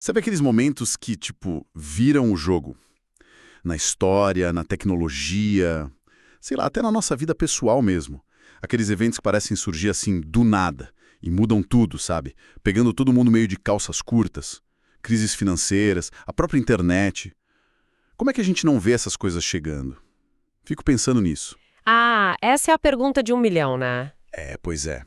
Sabe aqueles momentos que, tipo, viram o jogo? Na história, na tecnologia, sei lá, até na nossa vida pessoal mesmo. Aqueles eventos que parecem surgir assim do nada e mudam tudo, sabe? Pegando todo mundo meio de calças curtas. Crises financeiras, a própria internet. Como é que a gente não vê essas coisas chegando? Fico pensando nisso. Ah, essa é a pergunta de 1 milhão, né? Pois é.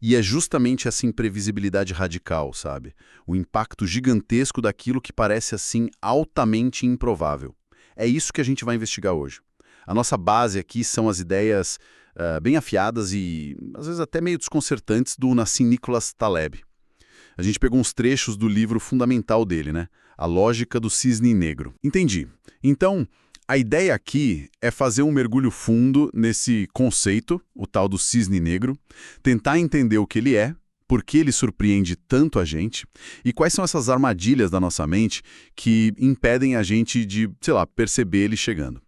E é justamente essa imprevisibilidade radical, sabe? O impacto gigantesco daquilo que parece assim altamente improvável. É isso que a gente vai investigar hoje. A nossa base aqui são as ideias bem afiadas e, às vezes, até meio desconcertantes do Nassim Nicholas Taleb. A gente pegou uns trechos do livro fundamental dele, né? A Lógica do Cisne Negro. Entendi. Então, a ideia aqui é fazer um mergulho fundo nesse conceito, o tal do cisne negro, tentar entender o que ele é, por que ele surpreende tanto a gente e quais são essas armadilhas da nossa mente que impedem a gente de, sei lá, perceber ele chegando.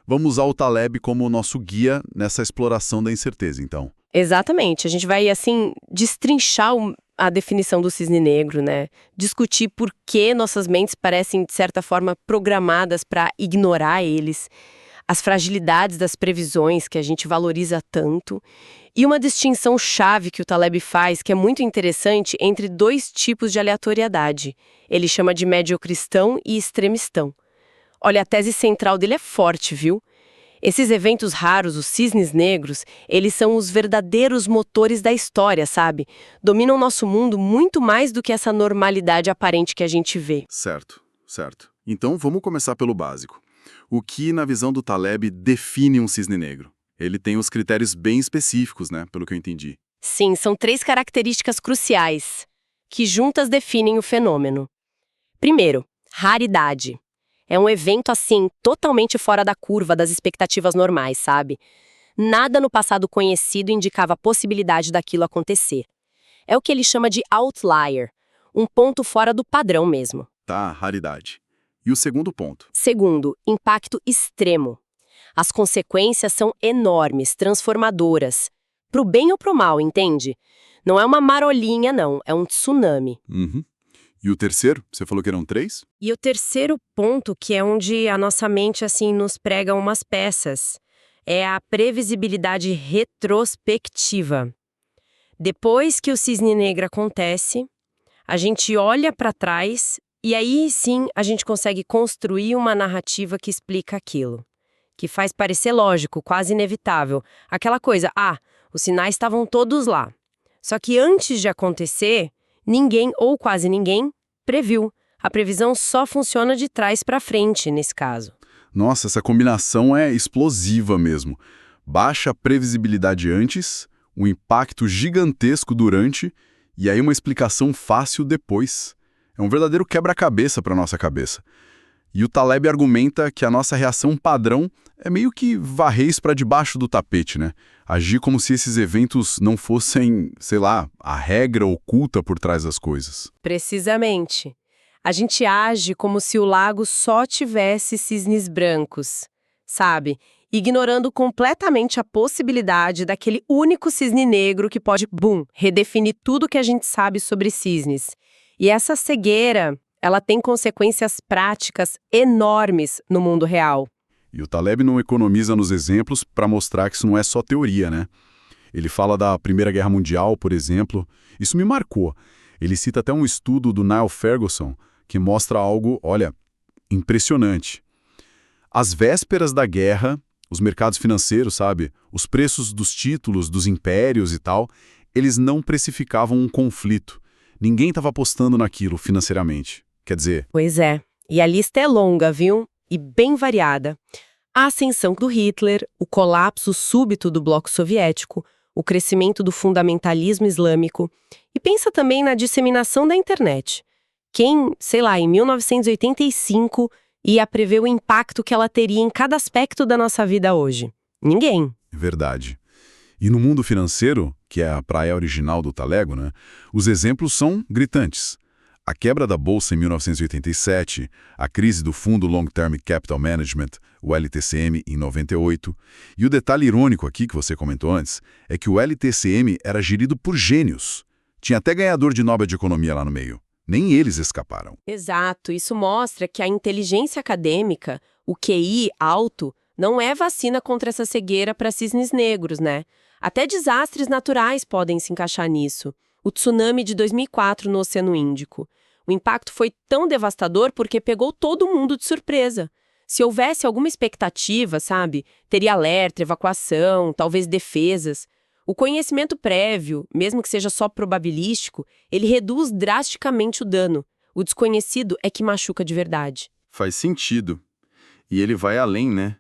Vamos usar o Taleb como o nosso guia nessa exploração da incerteza, então. Exatamente. A gente vai, assim, destrinchar a definição do cisne negro, né? Discutir por que nossas mentes parecem, de certa forma, programadas para ignorar eles, as fragilidades das previsões que a gente valoriza tanto, e uma distinção chave que o Taleb faz, que é muito interessante, entre dois tipos de aleatoriedade. Ele chama de mediocristão e extremistão. Olha, a tese central dele é forte, viu? Esses eventos raros, os cisnes negros, eles são os verdadeiros motores da história, sabe? Dominam nosso mundo muito mais do que essa normalidade aparente que a gente vê. Certo, certo. Então vamos começar pelo básico. O que, na visão do Taleb, define um cisne negro? Ele tem os critérios bem específicos, né? Pelo que eu entendi. Sim, são 3 características cruciais, que juntas definem o fenômeno. Primeiro, raridade. É um evento, assim, totalmente fora da curva das expectativas normais, sabe? Nada no passado conhecido indicava a possibilidade daquilo acontecer. É o que ele chama de outlier, um ponto fora do padrão mesmo. Tá, raridade. E o segundo ponto? Segundo, impacto extremo. As consequências são enormes, transformadoras. Pro bem ou pro mal, entende? Não é uma marolinha, não, é um tsunami. Uhum. E o terceiro? Você falou que eram 3? E o terceiro ponto, que é onde a nossa mente, assim, nos prega umas peças, é a previsibilidade retrospectiva. Depois que o cisne negro acontece, a gente olha para trás e aí sim a gente consegue construir uma narrativa que explica aquilo, que faz parecer lógico, quase inevitável. Aquela coisa, os sinais estavam todos lá. Só que antes de acontecer, ninguém ou quase ninguém previu. A previsão só funciona de trás para frente nesse caso. Nossa, essa combinação é explosiva mesmo. Baixa previsibilidade antes, um impacto gigantesco durante e aí uma explicação fácil depois. É um verdadeiro quebra-cabeça para nossa cabeça. E o Taleb argumenta que a nossa reação padrão é meio que varrer isso para debaixo do tapete, né? Agir como se esses eventos não fossem, sei lá, a regra oculta por trás das coisas. Precisamente. A gente age como se o lago só tivesse cisnes brancos, sabe? Ignorando completamente a possibilidade daquele único cisne negro que pode, redefinir tudo que a gente sabe sobre cisnes. E essa cegueira, ela tem consequências práticas enormes no mundo real. E o Taleb não economiza nos exemplos para mostrar que isso não é só teoria, né? Ele fala da Primeira Guerra Mundial, por exemplo. Isso me marcou. Ele cita até um estudo do Niall Ferguson que mostra algo, olha, impressionante. Às vésperas da guerra, os mercados financeiros, sabe? Os preços dos títulos, dos impérios e tal, eles não precificavam um conflito. Ninguém estava apostando naquilo financeiramente. Quer dizer... Pois é. E a lista é longa, viu? E bem variada. A ascensão do Hitler, o colapso súbito do bloco soviético, o crescimento do fundamentalismo islâmico. E pensa também na disseminação da internet. Quem, sei lá, em 1985, ia prever o impacto que ela teria em cada aspecto da nossa vida hoje? Ninguém. Verdade. E no mundo financeiro, que é a praia original do Talego, né, os exemplos são gritantes. A quebra da Bolsa em 1987, a crise do Fundo Long Term Capital Management, o LTCM, em 98, e o detalhe irônico aqui que você comentou antes, é que o LTCM era gerido por gênios. Tinha até ganhador de Nobel de Economia lá no meio. Nem eles escaparam. Exato, isso mostra que a inteligência acadêmica, o QI alto, não é vacina contra essa cegueira para cisnes negros, né? Até desastres naturais podem se encaixar nisso. O tsunami de 2004 no Oceano Índico. O impacto foi tão devastador porque pegou todo mundo de surpresa. Se houvesse alguma expectativa, sabe, teria alerta, evacuação, talvez defesas. O conhecimento prévio, mesmo que seja só probabilístico, ele reduz drasticamente o dano. O desconhecido é que machuca de verdade. Faz sentido. E ele vai além, né?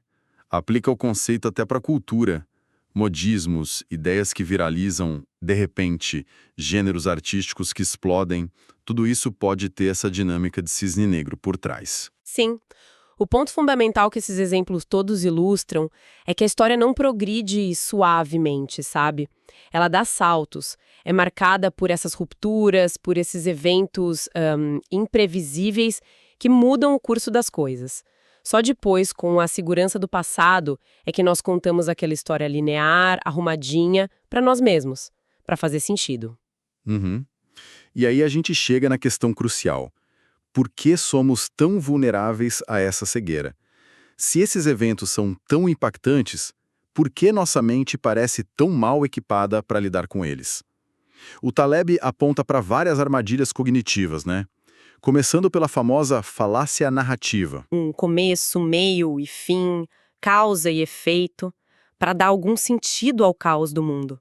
Aplica o conceito até para a cultura. Modismos, ideias que viralizam, de repente, gêneros artísticos que explodem, tudo isso pode ter essa dinâmica de cisne negro por trás. Sim. O ponto fundamental que esses exemplos todos ilustram é que a história não progride suavemente, sabe? Ela dá saltos, é marcada por essas rupturas, por esses eventos imprevisíveis que mudam o curso das coisas. Só depois, com a segurança do passado, é que nós contamos aquela história linear, arrumadinha, para nós mesmos, para fazer sentido. Uhum. E aí a gente chega na questão crucial. Por que somos tão vulneráveis a essa cegueira? Se esses eventos são tão impactantes, por que nossa mente parece tão mal equipada para lidar com eles? O Taleb aponta para várias armadilhas cognitivas, né? Começando pela famosa falácia narrativa. Um começo, meio e fim, causa e efeito, para dar algum sentido ao caos do mundo.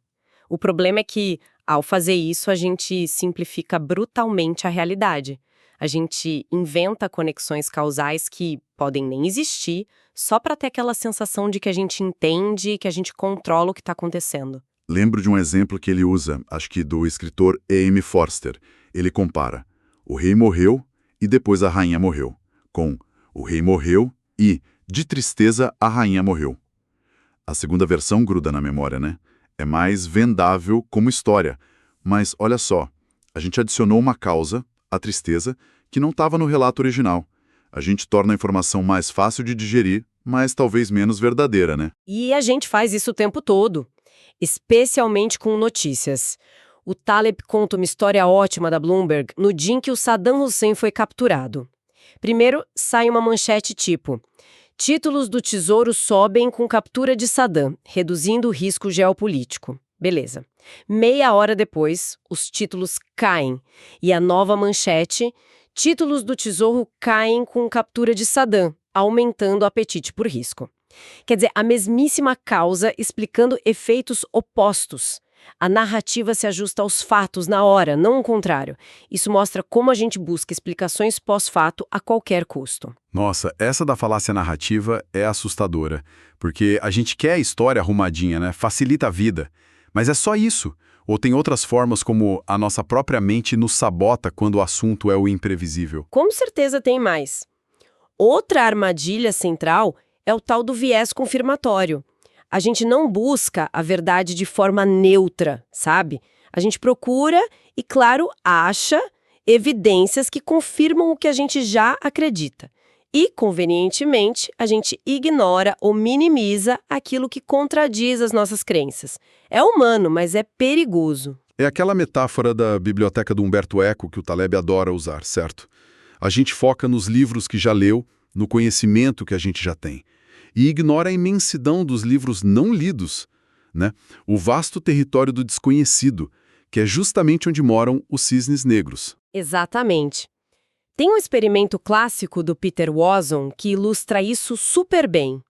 O problema é que, ao fazer isso, a gente simplifica brutalmente a realidade. A gente inventa conexões causais que podem nem existir, só para ter aquela sensação de que a gente entende e que a gente controla o que está acontecendo. Lembro de um exemplo que ele usa, acho que do escritor E.M. Forster. Ele compara: o rei morreu e depois a rainha morreu, com o rei morreu e, de tristeza, a rainha morreu. A segunda versão gruda na memória, né? É mais vendável como história. Mas olha só, a gente adicionou uma causa, a tristeza, que não estava no relato original. A gente torna a informação mais fácil de digerir, mas talvez menos verdadeira, né? E a gente faz isso o tempo todo, especialmente com notícias. O Taleb conta uma história ótima da Bloomberg no dia em que o Saddam Hussein foi capturado. Primeiro, sai uma manchete tipo: títulos do Tesouro sobem com captura de Saddam, reduzindo o risco geopolítico. Beleza. Meia hora depois, os títulos caem. E a nova manchete: títulos do Tesouro caem com captura de Saddam, aumentando o apetite por risco. Quer dizer, a mesmíssima causa explicando efeitos opostos. A narrativa se ajusta aos fatos na hora, não o contrário. Isso mostra como a gente busca explicações pós-fato a qualquer custo. Nossa, essa da falácia narrativa é assustadora, porque a gente quer a história arrumadinha, né? Facilita a vida. Mas é só isso. Ou tem outras formas como a nossa própria mente nos sabota quando o assunto é o imprevisível? Com certeza tem mais. Outra armadilha central é o tal do viés confirmatório. A gente não busca a verdade de forma neutra, sabe? A gente procura e, claro, acha evidências que confirmam o que a gente já acredita. E, convenientemente, a gente ignora ou minimiza aquilo que contradiz as nossas crenças. É humano, mas é perigoso. É aquela metáfora da biblioteca do Humberto Eco que o Taleb adora usar, certo? A gente foca nos livros que já leu, no conhecimento que a gente já tem. E ignora a imensidão dos livros não lidos, né? O vasto território do desconhecido, que é justamente onde moram os cisnes negros. Exatamente. Tem um experimento clássico do Peter Watson que ilustra isso super bem.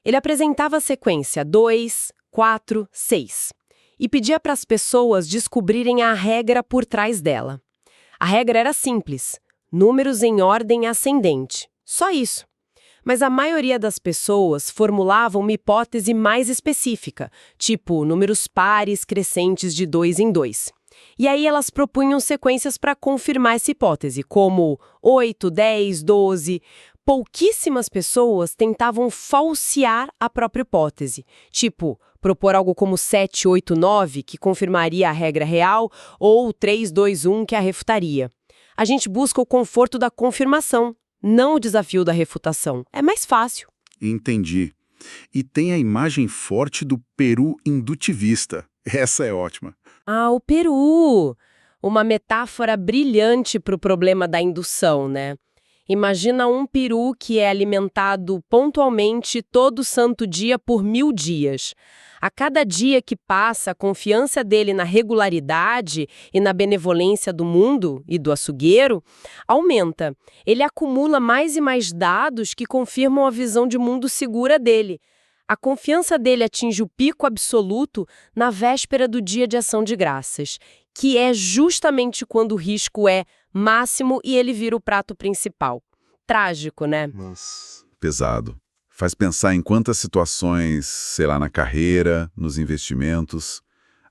Ele apresentava a sequência 2, 4, 6 e pedia para as pessoas descobrirem a regra por trás dela. A regra era simples: números em ordem ascendente. Só isso. Mas a maioria das pessoas formulavam uma hipótese mais específica, tipo números pares crescentes de 2 em 2. E aí elas propunham sequências para confirmar essa hipótese, como 8, 10, 12. Pouquíssimas pessoas tentavam falsear a própria hipótese, tipo propor algo como 7, 8, 9, que confirmaria a regra real, ou 3, 2, 1, que a refutaria. A gente busca o conforto da confirmação, não o desafio da refutação. É mais fácil. Entendi. E tem a imagem forte do Peru indutivista. Essa é ótima. Ah, o Peru! uma metáfora brilhante para o problema da indução, né? Imagina um peru que é alimentado pontualmente todo santo dia por 1000 dias. A cada dia que passa, a confiança dele na regularidade e na benevolência do mundo e do açougueiro aumenta. Ele acumula mais e mais dados que confirmam a visão de mundo segura dele. A confiança dele atinge o pico absoluto na véspera do Dia de Ação de Graças, que é justamente quando o risco é máximo e ele vira o prato principal. Trágico, né? Nossa. Pesado. Faz pensar em quantas situações, sei lá, na carreira, nos investimentos,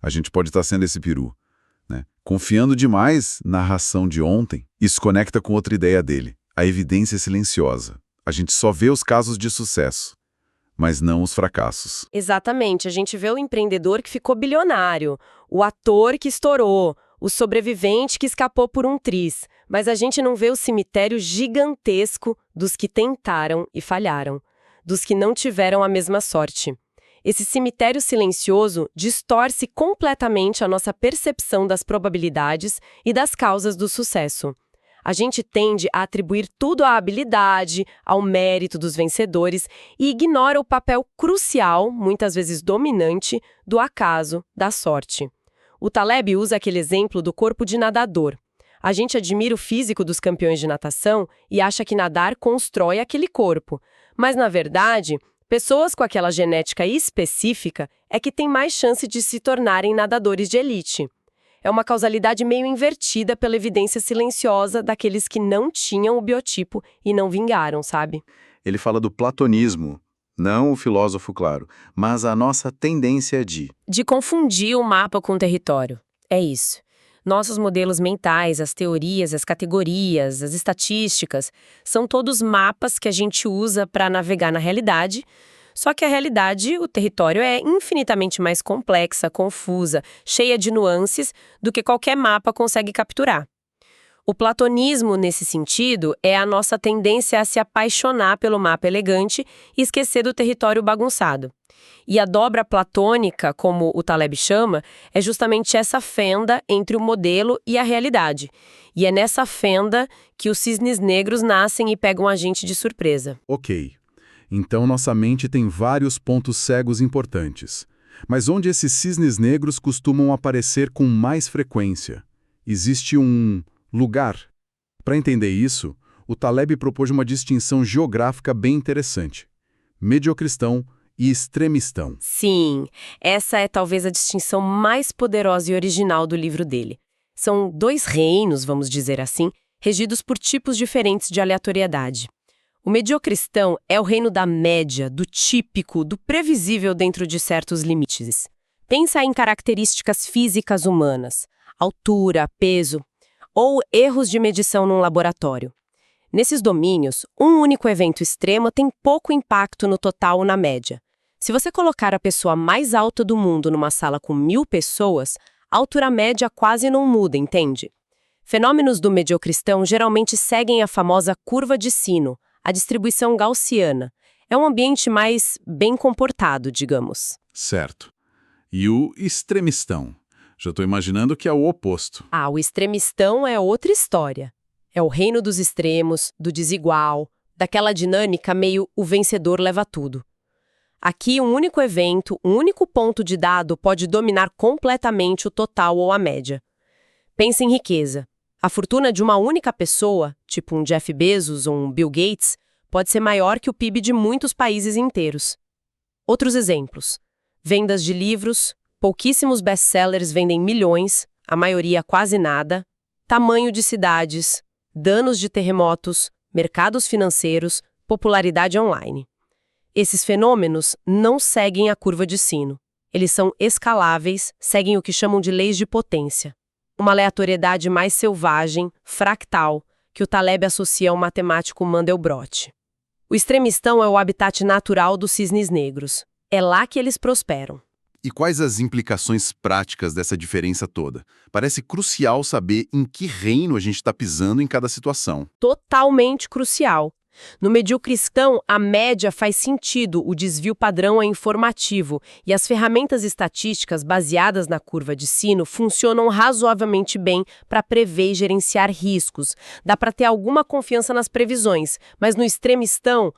a gente pode estar sendo esse peru, né? Confiando demais na ração de ontem, isso conecta com outra ideia dele, a evidência silenciosa. A gente só vê os casos de sucesso, mas não os fracassos. Exatamente. A gente vê o empreendedor que ficou bilionário, o ator que estourou, o sobrevivente que escapou por um triz, mas a gente não vê o cemitério gigantesco dos que tentaram e falharam, dos que não tiveram a mesma sorte. Esse cemitério silencioso distorce completamente a nossa percepção das probabilidades e das causas do sucesso. A gente tende a atribuir tudo à habilidade, ao mérito dos vencedores e ignora o papel crucial, muitas vezes dominante, do acaso, da sorte. O Taleb usa aquele exemplo do corpo de nadador. A gente admira o físico dos campeões de natação e acha que nadar constrói aquele corpo. Mas, na verdade, pessoas com aquela genética específica é que têm mais chance de se tornarem nadadores de elite. É uma causalidade meio invertida pela evidência silenciosa daqueles que não tinham o biotipo e não vingaram, sabe? Ele fala do platonismo, não o filósofo, claro, mas a nossa tendência de confundir o mapa com o território. É isso. Nossos modelos mentais, as teorias, as categorias, as estatísticas, são todos mapas que a gente usa para navegar na realidade. Só que a realidade, o território, é infinitamente mais complexa, confusa, cheia de nuances do que qualquer mapa consegue capturar. O platonismo, nesse sentido, é a nossa tendência a se apaixonar pelo mapa elegante e esquecer do território bagunçado. E a dobra platônica, como o Taleb chama, é justamente essa fenda entre o modelo e a realidade. E é nessa fenda que os cisnes negros nascem e pegam a gente de surpresa. Ok. Então nossa mente tem vários pontos cegos importantes. Mas onde esses cisnes negros costumam aparecer com mais frequência? Existe um lugar. Para entender isso, o Taleb propôs uma distinção geográfica bem interessante: mediocristão e extremistão. Sim, essa é talvez a distinção mais poderosa e original do livro dele. São dois reinos, vamos dizer assim, regidos por tipos diferentes de aleatoriedade. O mediocristão é o reino da média, do típico, do previsível dentro de certos limites. Pensa em características físicas humanas, altura, peso, ou erros de medição num laboratório. Nesses domínios, um único evento extremo tem pouco impacto no total ou na média. Se você colocar a pessoa mais alta do mundo numa sala com 1000 pessoas, a altura média quase não muda, entende? Fenômenos do mediocristão geralmente seguem a famosa curva de sino, a distribuição gaussiana. É um ambiente mais bem comportado, digamos. Certo. E o extremistão? Já estou imaginando que é o oposto. O extremistão é outra história. É o reino dos extremos, do desigual, daquela dinâmica meio o vencedor leva tudo. Aqui, um único evento, um único ponto de dado pode dominar completamente o total ou a média. Pense em riqueza. A fortuna de uma única pessoa, tipo um Jeff Bezos ou um Bill Gates, pode ser maior que o PIB de muitos países inteiros. Outros exemplos. Vendas de livros, pouquíssimos best-sellers vendem milhões, a maioria quase nada. Tamanho de cidades, danos de terremotos, mercados financeiros, popularidade online. Esses fenômenos não seguem a curva de sino. Eles são escaláveis, seguem o que chamam de leis de potência. Uma aleatoriedade mais selvagem, fractal, que o Taleb associa ao matemático Mandelbrot. O extremistão é o habitat natural dos cisnes negros. É lá que eles prosperam. E quais as implicações práticas dessa diferença toda? Parece crucial saber em que reino a gente está pisando em cada situação. Totalmente crucial. No mediocristão, a média faz sentido, o desvio padrão é informativo e as ferramentas estatísticas baseadas na curva de sino funcionam razoavelmente bem para prever e gerenciar riscos. Dá para ter alguma confiança nas previsões, mas no extremistão,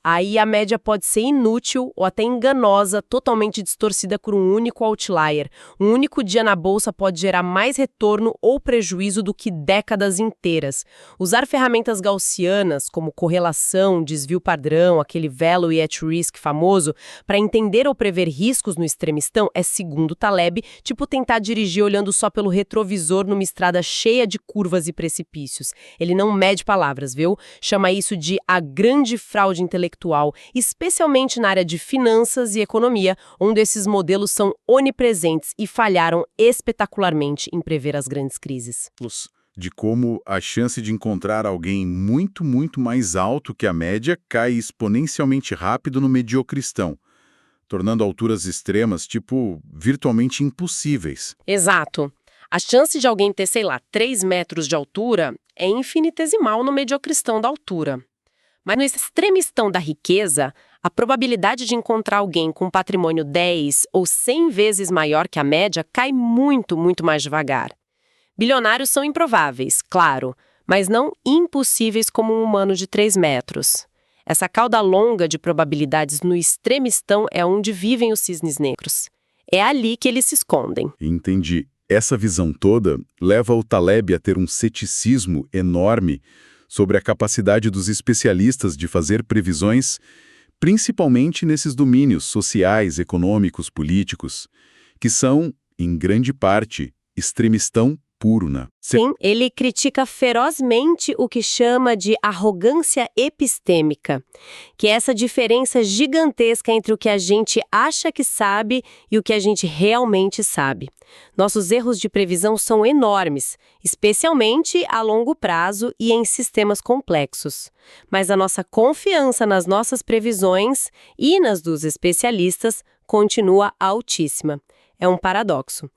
aí a média pode ser inútil ou até enganosa, totalmente distorcida por um único outlier. Um único dia na bolsa pode gerar mais retorno ou prejuízo do que décadas inteiras. Usar ferramentas gaussianas, como correlação, desvio padrão, aquele value at risk famoso, para entender ou prever riscos no extremistão é, segundo Taleb, tipo tentar dirigir olhando só pelo retrovisor numa estrada cheia de curvas e precipícios. Ele não mede palavras, viu? Chama isso de a grande fraude intelectual, especialmente na área de finanças e economia, onde esses modelos são onipresentes e falharam espetacularmente em prever as grandes crises. De como a chance de encontrar alguém muito, muito mais alto que a média cai exponencialmente rápido no mediocristão, tornando alturas extremas, virtualmente impossíveis. Exato. A chance de alguém ter, 3 metros de altura é infinitesimal no mediocristão da altura. Mas no extremistão da riqueza, a probabilidade de encontrar alguém com um patrimônio 10 ou 100 vezes maior que a média cai muito, muito mais devagar. Bilionários são improváveis, claro, mas não impossíveis como um humano de 3 metros. Essa cauda longa de probabilidades no extremistão é onde vivem os cisnes negros. É ali que eles se escondem. Entendi. Essa visão toda leva o Taleb a ter um ceticismo enorme sobre a capacidade dos especialistas de fazer previsões, principalmente nesses domínios sociais, econômicos, políticos, que são, em grande parte, extremistão puro, né? Sim, ele critica ferozmente o que chama de arrogância epistêmica, que é essa diferença gigantesca entre o que a gente acha que sabe e o que a gente realmente sabe. Nossos erros de previsão são enormes, especialmente a longo prazo e em sistemas complexos. Mas a nossa confiança nas nossas previsões e nas dos especialistas continua altíssima. É um paradoxo.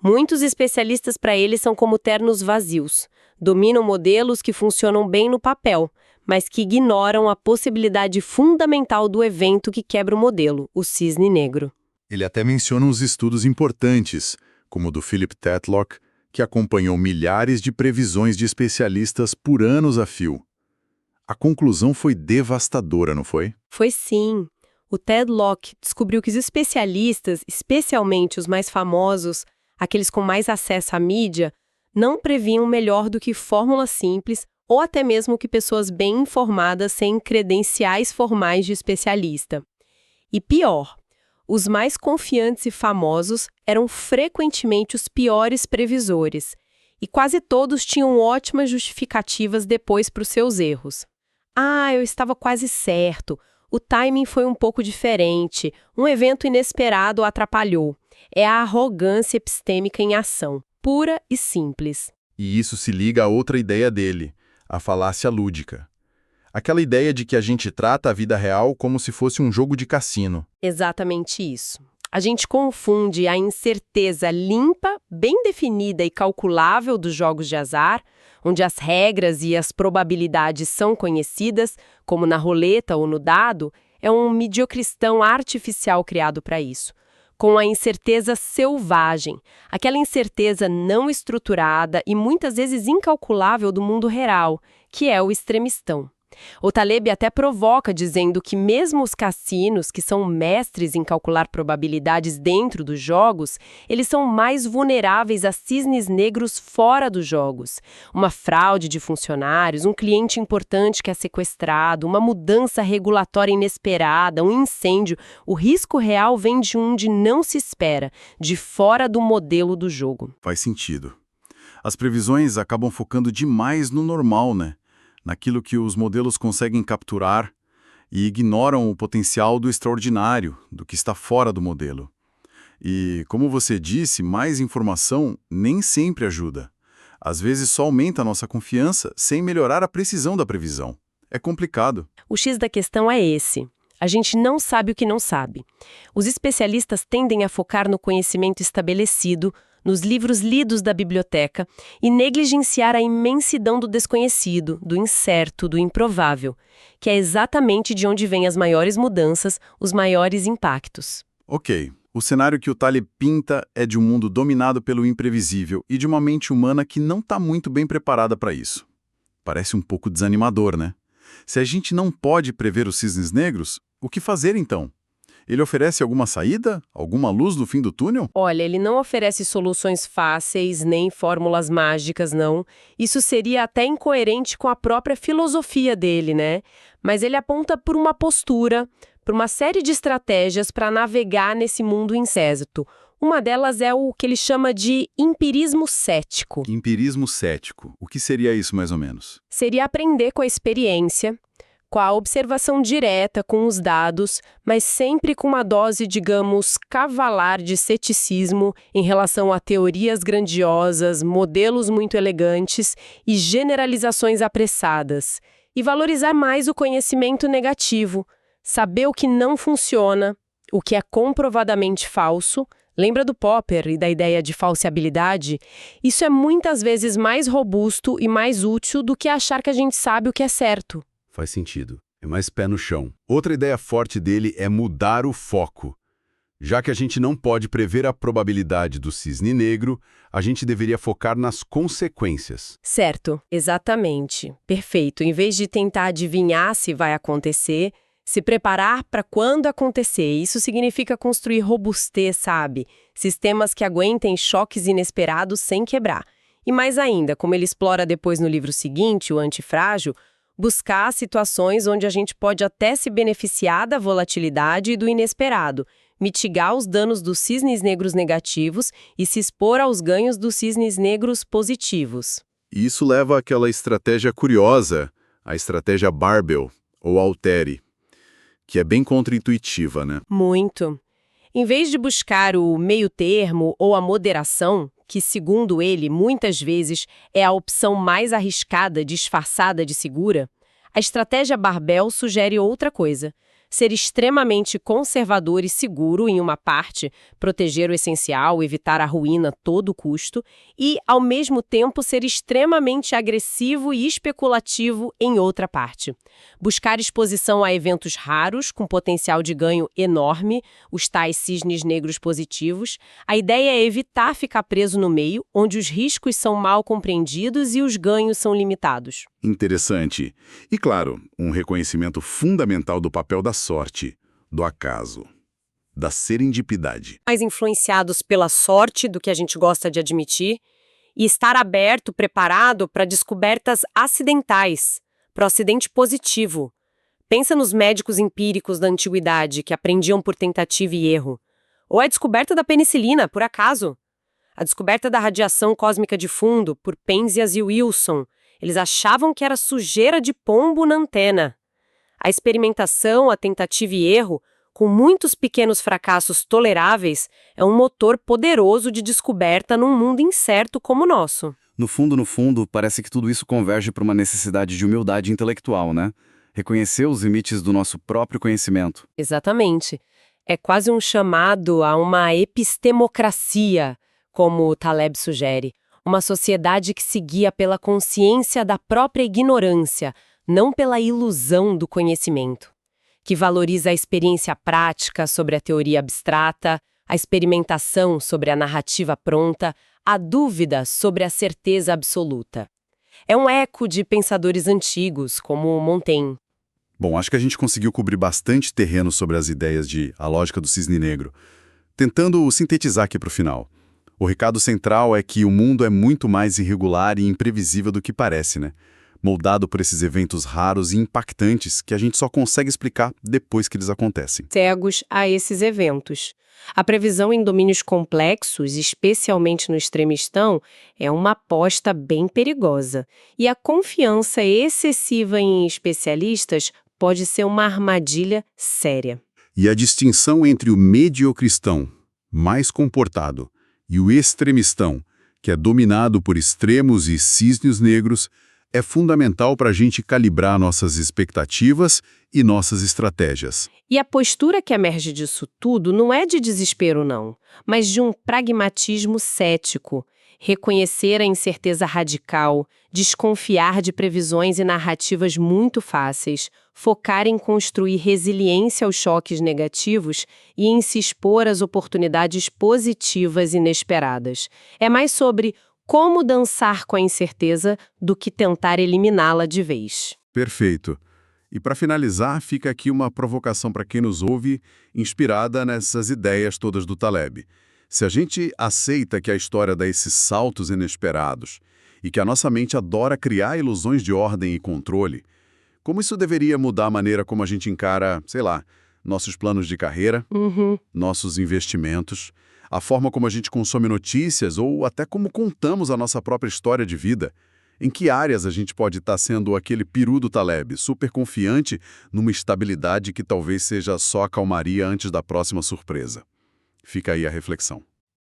Muitos especialistas para eles são como ternos vazios. Dominam modelos que funcionam bem no papel, mas que ignoram a possibilidade fundamental do evento que quebra o modelo, o cisne negro. Ele até menciona uns estudos importantes, como o do Philip Tetlock, que acompanhou milhares de previsões de especialistas por anos a fio. A conclusão foi devastadora, não foi? Foi sim. O Tetlock descobriu que os especialistas, especialmente os mais famosos, aqueles com mais acesso à mídia, não previam melhor do que fórmulas simples ou até mesmo que pessoas bem informadas sem credenciais formais de especialista. E pior, os mais confiantes e famosos eram frequentemente os piores previsores, e quase todos tinham ótimas justificativas depois para os seus erros. Eu estava quase certo, o timing foi um pouco diferente, um evento inesperado o atrapalhou. É a arrogância epistêmica em ação, pura e simples. E isso se liga a outra ideia dele, a falácia lúdica. Aquela ideia de que a gente trata a vida real como se fosse um jogo de cassino. Exatamente isso. A gente confunde a incerteza limpa, bem definida e calculável dos jogos de azar, onde as regras e as probabilidades são conhecidas, como na roleta ou no dado, é um mediocristão artificial criado para isso, com a incerteza selvagem, aquela incerteza não estruturada e muitas vezes incalculável do mundo real, que é o extremistão. O Taleb até provoca dizendo que mesmo os cassinos, que são mestres em calcular probabilidades dentro dos jogos, eles são mais vulneráveis a cisnes negros fora dos jogos. Uma fraude de funcionários, um cliente importante que é sequestrado, uma mudança regulatória inesperada, um incêndio. O risco real vem de onde não se espera, de fora do modelo do jogo. Faz sentido. As previsões acabam focando demais no normal, né? Naquilo que os modelos conseguem capturar e ignoram o potencial do extraordinário, do que está fora do modelo. E, como você disse, mais informação nem sempre ajuda. Às vezes só aumenta a nossa confiança sem melhorar a precisão da previsão. É complicado. O X da questão é esse. A gente não sabe o que não sabe. Os especialistas tendem a focar no conhecimento estabelecido, nos livros lidos da biblioteca e negligenciar a imensidão do desconhecido, do incerto, do improvável, que é exatamente de onde vêm as maiores mudanças, os maiores impactos. Ok, o cenário que o Taleb pinta é de um mundo dominado pelo imprevisível e de uma mente humana que não está muito bem preparada para isso. Parece um pouco desanimador, né? Se a gente não pode prever os cisnes negros, o que fazer então? Ele oferece alguma saída? Alguma luz no fim do túnel? Olha, ele não oferece soluções fáceis, nem fórmulas mágicas, não. Isso seria até incoerente com a própria filosofia dele, né? Mas ele aponta por uma postura, por uma série de estratégias para navegar nesse mundo incerto. Uma delas é o que ele chama de empirismo cético. Empirismo cético. O que seria isso, mais ou menos? Seria aprender com a experiência, com a observação direta, com os dados, mas sempre com uma dose, digamos, cavalar de ceticismo em relação a teorias grandiosas, modelos muito elegantes e generalizações apressadas. E valorizar mais o conhecimento negativo, saber o que não funciona, o que é comprovadamente falso. Lembra do Popper e da ideia de falseabilidade? Isso é muitas vezes mais robusto e mais útil do que achar que a gente sabe o que é certo. Faz sentido. É mais pé no chão. Outra ideia forte dele é mudar o foco. Já que a gente não pode prever a probabilidade do cisne negro, a gente deveria focar nas consequências. Certo, exatamente. Perfeito. Em vez de tentar adivinhar se vai acontecer, se preparar para quando acontecer. Isso significa construir robustez, sabe? Sistemas que aguentem choques inesperados sem quebrar. E mais ainda, como ele explora depois no livro seguinte, o Antifrágil, buscar situações onde a gente pode até se beneficiar da volatilidade e do inesperado, mitigar os danos dos cisnes negros negativos e se expor aos ganhos dos cisnes negros positivos. E isso leva àquela estratégia curiosa, a estratégia Barbell, ou Altere, que é bem contraintuitiva, né? Muito. Em vez de buscar o meio termo ou a moderação, que, segundo ele, muitas vezes é a opção mais arriscada, disfarçada de segura, a estratégia Barbell sugere outra coisa: ser extremamente conservador e seguro em uma parte, proteger o essencial, evitar a ruína a todo custo, e, ao mesmo tempo, ser extremamente agressivo e especulativo em outra parte. Buscar exposição a eventos raros, com potencial de ganho enorme, os tais cisnes negros positivos. A ideia é evitar ficar preso no meio, onde os riscos são mal compreendidos e os ganhos são limitados. Interessante. E, claro, um reconhecimento fundamental do papel da sorte, do acaso, da serendipidade. Mais influenciados pela sorte do que a gente gosta de admitir, e estar aberto, preparado para descobertas acidentais, para o acidente positivo. Pensa nos médicos empíricos da antiguidade que aprendiam por tentativa e erro. Ou a descoberta da penicilina, por acaso. A descoberta da radiação cósmica de fundo, por Penzias e Wilson. Eles achavam que era sujeira de pombo na antena. A experimentação, a tentativa e erro, com muitos pequenos fracassos toleráveis, é um motor poderoso de descoberta num mundo incerto como o nosso. No fundo, parece que tudo isso converge para uma necessidade de humildade intelectual, né? Reconhecer os limites do nosso próprio conhecimento. Exatamente. É quase um chamado a uma epistemocracia, como o Taleb sugere. Uma sociedade que se guia pela consciência da própria ignorância, não pela ilusão do conhecimento. Que valoriza a experiência prática sobre a teoria abstrata, a experimentação sobre a narrativa pronta, a dúvida sobre a certeza absoluta. É um eco de pensadores antigos, como Montaigne. Bom, acho que a gente conseguiu cobrir bastante terreno sobre as ideias de A Lógica do Cisne Negro. Tentando sintetizar aqui para o final. O recado central é que o mundo é muito mais irregular e imprevisível do que parece, né? Moldado por esses eventos raros e impactantes que a gente só consegue explicar depois que eles acontecem. Cegos a esses eventos. A previsão em domínios complexos, especialmente no extremistão, é uma aposta bem perigosa. E a confiança excessiva em especialistas pode ser uma armadilha séria. E a distinção entre o mediocristão, mais comportado, e o extremistão, que é dominado por extremos e cisnes negros, é fundamental para a gente calibrar nossas expectativas e nossas estratégias. E a postura que emerge disso tudo não é de desespero, não, mas de um pragmatismo cético. Reconhecer a incerteza radical, desconfiar de previsões e narrativas muito fáceis, focar em construir resiliência aos choques negativos e em se expor às oportunidades positivas inesperadas. É mais sobre como dançar com a incerteza do que tentar eliminá-la de vez. Perfeito. E para finalizar, fica aqui uma provocação para quem nos ouve, inspirada nessas ideias todas do Taleb. Se a gente aceita que a história dá esses saltos inesperados e que a nossa mente adora criar ilusões de ordem e controle, como isso deveria mudar a maneira como a gente encara, sei lá, nossos planos de carreira, nossos investimentos, a forma como a gente consome notícias ou até como contamos a nossa própria história de vida? Em que áreas a gente pode estar sendo aquele peru do Taleb, super confiante numa estabilidade que talvez seja só a calmaria antes da próxima surpresa? Fica aí a reflexão.